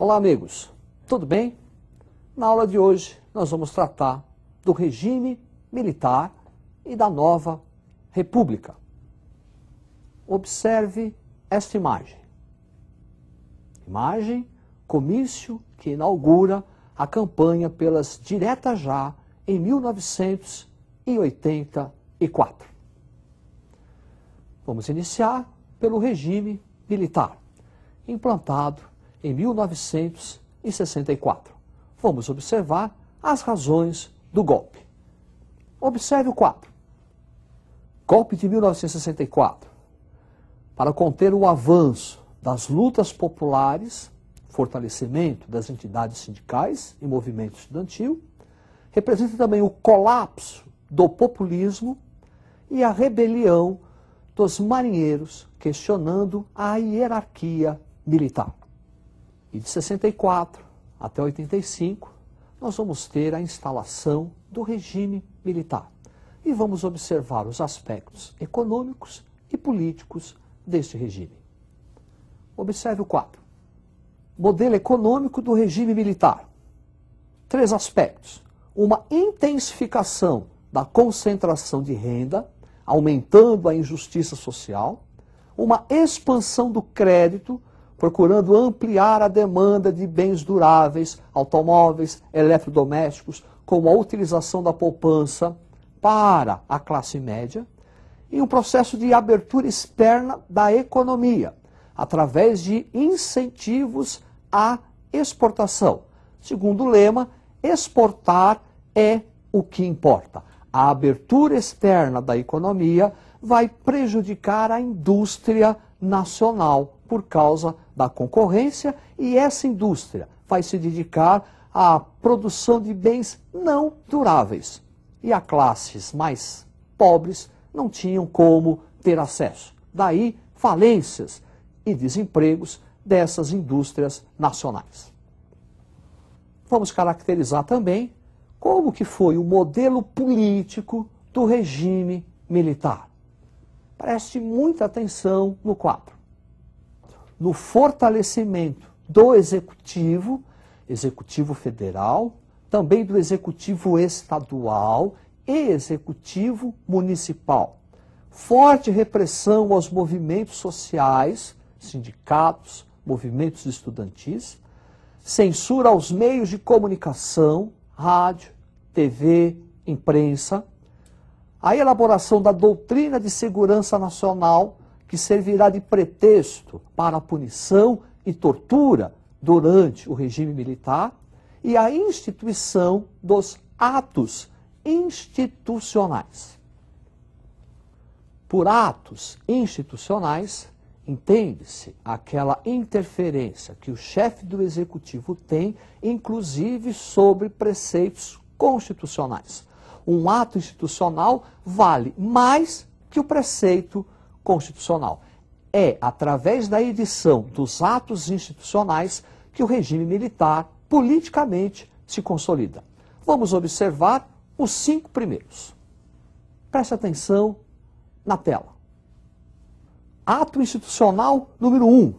Olá, amigos. Tudo bem? Na aula de hoje, nós vamos tratar do regime militar e da nova república. Observe esta imagem. Imagem, comício que inaugura a campanha pelas diretas já em 1984. Vamos iniciar pelo regime militar, implantado em 1964. Vamos observar as razões do golpe. Observe o quadro. Golpe de 1964. Para conter o avanço das lutas populares, fortalecimento das entidades sindicais e movimento estudantil, representa também o colapso do populismo e a rebelião dos marinheiros questionando a hierarquia militar. E de 64 até 85, nós vamos ter a instalação do regime militar. E vamos observar os aspectos econômicos e políticos deste regime. Observe o quadro. Modelo econômico do regime militar. 3 aspectos. Uma intensificação da concentração de renda, aumentando a injustiça social. Uma expansão do crédito, procurando ampliar a demanda de bens duráveis, automóveis, eletrodomésticos, como a utilização da poupança para a classe média, e um processo de abertura externa da economia, através de incentivos à exportação. Segundo o lema, exportar é o que importa. A abertura externa da economia vai prejudicar a indústria nacional por causa da concorrência, e essa indústria vai se dedicar à produção de bens não duráveis. E as classes mais pobres não tinham como ter acesso. Daí, falências e desempregos dessas indústrias nacionais. Vamos caracterizar também como que foi o modelo político do regime militar. Preste muita atenção no quadro. No fortalecimento do executivo federal, também do executivo estadual e executivo municipal. Forte repressão aos movimentos sociais, sindicatos, movimentos estudantis, censura aos meios de comunicação, rádio, TV, imprensa, a elaboração da doutrina de segurança nacional, que servirá de pretexto para a punição e tortura durante o regime militar, e a instituição dos atos institucionais. Por atos institucionais, entende-se aquela interferência que o chefe do executivo tem, inclusive sobre preceitos constitucionais. Um ato institucional vale mais que o preceito constitucional. É através da edição dos atos institucionais que o regime militar politicamente se consolida. Vamos observar os 5 primeiros. Preste atenção na tela. Ato institucional número 1.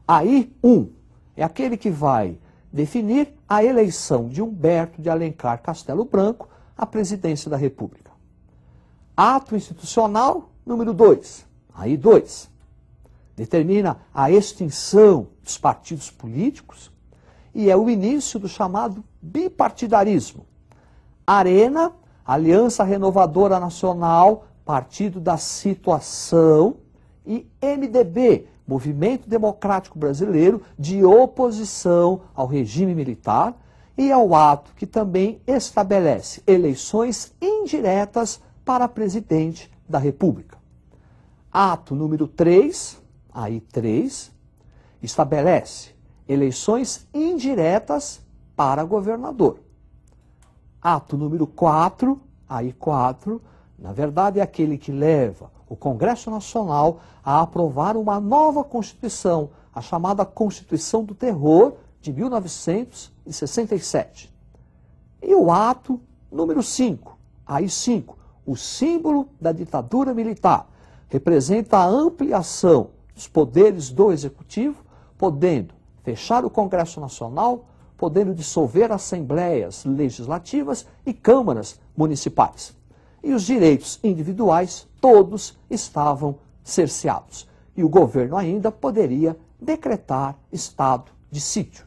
Aí, 1. É aquele que vai definir a eleição de Humberto de Alencar Castelo Branco à presidência da República. Ato institucional número 2. Aí, 2. Determina a extinção dos partidos políticos e é o início do chamado bipartidarismo. Arena, Aliança Renovadora Nacional, Partido da Situação, e MDB, Movimento Democrático Brasileiro, de oposição ao regime militar, e é o ato que também estabelece eleições indiretas para presidente da República. Ato número 3, aí 3, estabelece eleições indiretas para governador. Ato número 4, aí 4, na verdade é aquele que leva o Congresso Nacional a aprovar uma nova Constituição, a chamada Constituição do Terror de 1967. E o ato número 5, aí 5, o símbolo da ditadura militar, representa a ampliação dos poderes do Executivo, podendo fechar o Congresso Nacional, podendo dissolver assembleias legislativas e câmaras municipais. E os direitos individuais, todos estavam cerceados. E o governo ainda poderia decretar estado de sítio.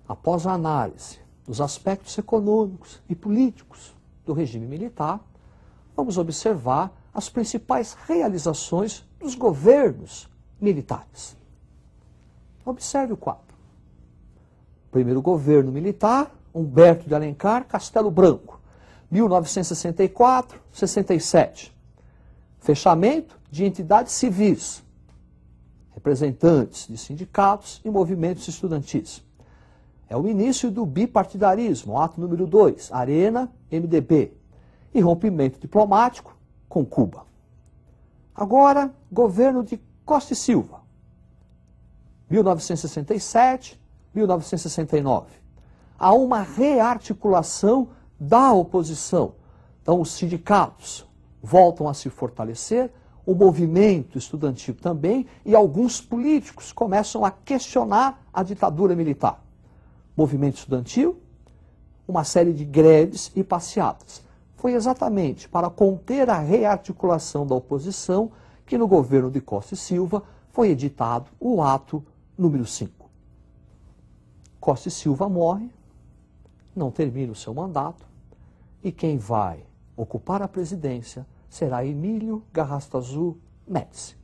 Após a análise dos aspectos econômicos e políticos do regime militar, vamos observar as principais realizações dos governos militares. Observe o quadro. Primeiro governo militar, Humberto de Alencar, Castelo Branco, 1964-67. Fechamento de entidades civis, representantes de sindicatos e movimentos estudantis. É o início do bipartidarismo, ato número 2, Arena, MDB, e rompimento diplomático com Cuba. Agora, governo de Costa e Silva, 1967-1969. Há uma rearticulação da oposição. Então, os sindicatos voltam a se fortalecer, o movimento estudantil também, e alguns políticos começam a questionar a ditadura militar. Movimento estudantil, uma série de greves e passeatas. Foi exatamente para conter a rearticulação da oposição que no governo de Costa e Silva foi editado o ato número 5. Costa e Silva morre, não termina o seu mandato, e quem vai ocupar a presidência será Emílio Garrastazu Médici.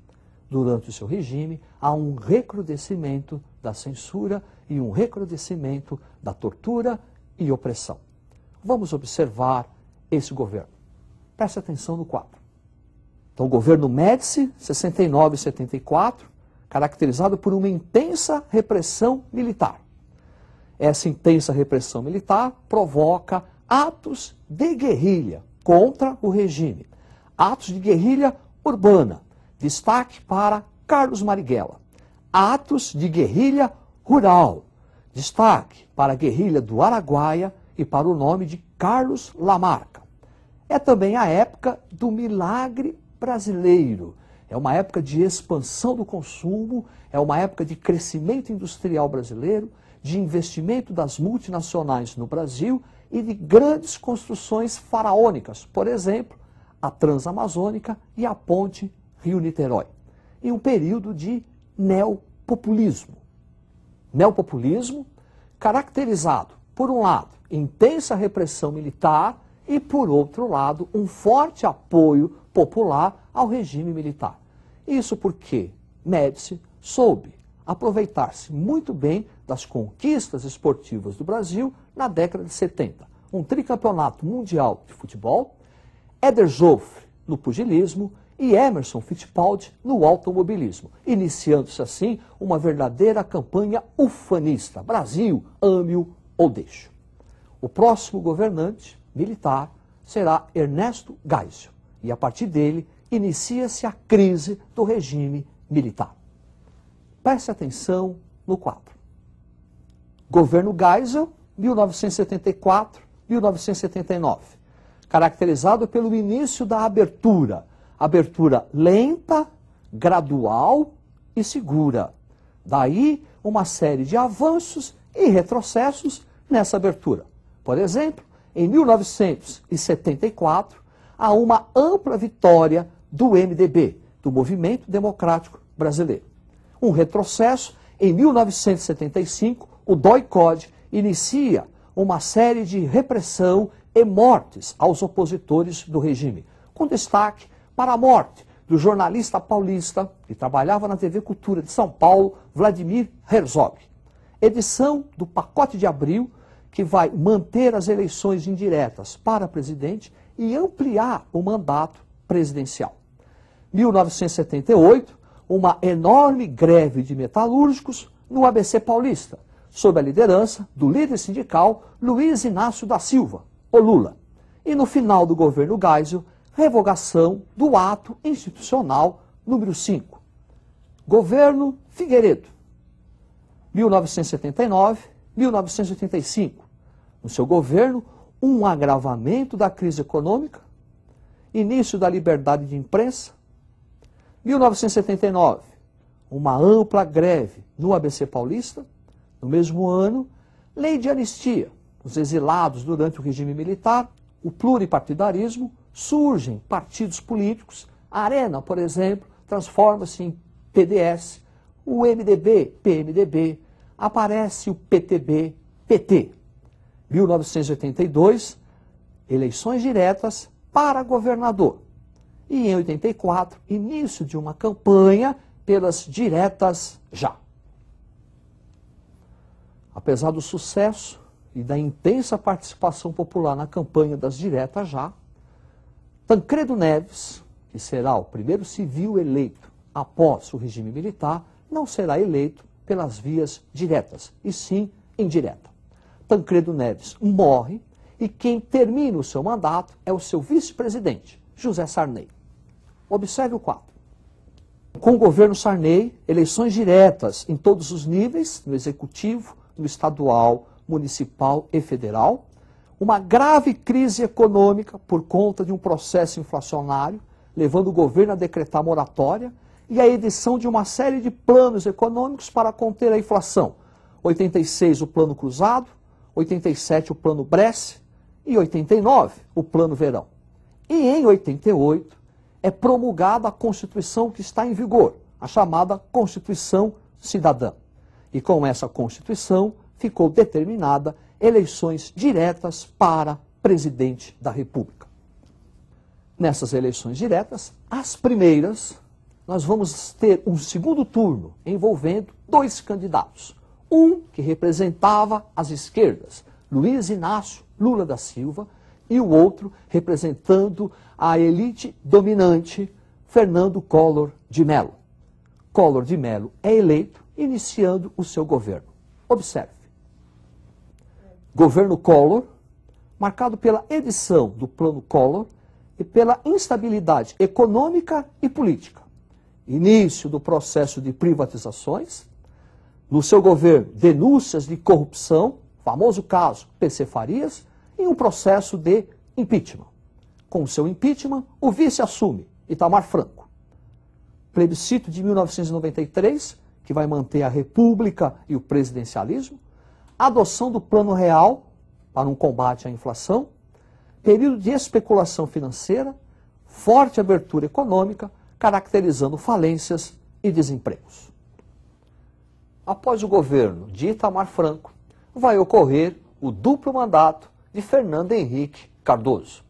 Durante o seu regime, há um recrudescimento da censura e um recrudescimento da tortura e opressão. Vamos observar esse governo. Preste atenção no quadro. Então, o governo Médici, 69 e 74, caracterizado por uma intensa repressão militar. Essa intensa repressão militar provoca atos de guerrilha contra o regime. Atos de guerrilha urbana. Destaque para Carlos Marighella. Atos de guerrilha rural. Destaque para a guerrilha do Araguaia e para o nome de Carlos Lamarca. É também a época do milagre brasileiro. É uma época de expansão do consumo, é uma época de crescimento industrial brasileiro, de investimento das multinacionais no Brasil e de grandes construções faraônicas, por exemplo, a Transamazônica e a Ponte Rio-Niterói. E um período de neopopulismo. Neopopulismo caracterizado, por um lado, intensa repressão militar e, por outro lado, um forte apoio popular ao regime militar. Isso porque Médici soube aproveitar-se muito bem das conquistas esportivas do Brasil na década de 70. Um tricampeonato mundial de futebol, Éder Joffre no pugilismo e Emerson Fittipaldi no automobilismo, iniciando-se assim uma verdadeira campanha ufanista. Brasil, ame-o ou deixe-o. O próximo governante militar será Ernesto Geisel, e a partir dele inicia-se a crise do regime militar. Preste atenção no quadro. Governo Geisel, 1974-1979, caracterizado pelo início da abertura lenta, gradual e segura. Daí uma série de avanços e retrocessos nessa abertura. Por exemplo, em 1974, há uma ampla vitória do MDB, do Movimento Democrático Brasileiro. Um retrocesso, em 1975, o DOI-CODE inicia uma série de repressão e mortes aos opositores do regime, com destaque para a morte do jornalista paulista que trabalhava na TV Cultura de São Paulo, Vladimir Herzog. Edição do pacote de abril, que vai manter as eleições indiretas para presidente e ampliar o mandato presidencial. 1978, uma enorme greve de metalúrgicos no ABC Paulista, sob a liderança do líder sindical Luiz Inácio da Silva, o Lula. E no final do governo Geisel, revogação do ato institucional número 5. Governo Figueiredo, 1979-1985. No seu governo, um agravamento da crise econômica, início da liberdade de imprensa. 1979, uma ampla greve no ABC Paulista. No mesmo ano, lei de anistia. Os exilados durante o regime militar, o pluripartidarismo, surgem partidos políticos. A Arena, por exemplo, transforma-se em PDS, o MDB, PMDB, aparece o PTB, PT. 1982, eleições diretas para governador. E em 84, início de uma campanha pelas diretas já. Apesar do sucesso e da intensa participação popular na campanha das diretas já, Tancredo Neves, que será o primeiro civil eleito após o regime militar, não será eleito pelas vias diretas, e sim indireta. Tancredo Neves morre e quem termina o seu mandato é o seu vice-presidente, José Sarney. Observe o quadro. Com o governo Sarney, eleições diretas em todos os níveis, no executivo, no estadual, municipal e federal, uma grave crise econômica por conta de um processo inflacionário, levando o governo a decretar moratória, e a edição de uma série de planos econômicos para conter a inflação. 86, o Plano Cruzado, 87, o Plano Bresce e 89, o Plano Verão. E em 88, é promulgada a Constituição que está em vigor, a chamada Constituição Cidadã. E com essa Constituição ficou determinada eleições diretas para presidente da República. Nessas eleições diretas, as primeiras, nós vamos ter um segundo turno envolvendo dois candidatos. Um que representava as esquerdas, Luiz Inácio Lula da Silva, e o outro representando a elite dominante, Fernando Collor de Mello. Collor de Mello é eleito, iniciando o seu governo. Observe. Governo Collor, marcado pela edição do Plano Collor e pela instabilidade econômica e política. Início do processo de privatizações. No seu governo, denúncias de corrupção, famoso caso PC Farias, e um processo de impeachment. Com o seu impeachment, o vice assume, Itamar Franco. Plebiscito de 1993, que vai manter a república e o presidencialismo. Adoção do Plano Real para um combate à inflação. Período de especulação financeira, forte abertura econômica, caracterizando falências e desempregos. Após o governo de Itamar Franco, vai ocorrer o duplo mandato de Fernando Henrique Cardoso,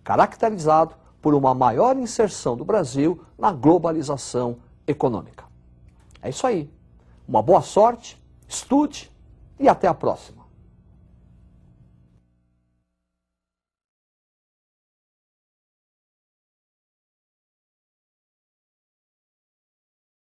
caracterizado por uma maior inserção do Brasil na globalização econômica. É isso aí. Uma boa sorte, estude e até a próxima.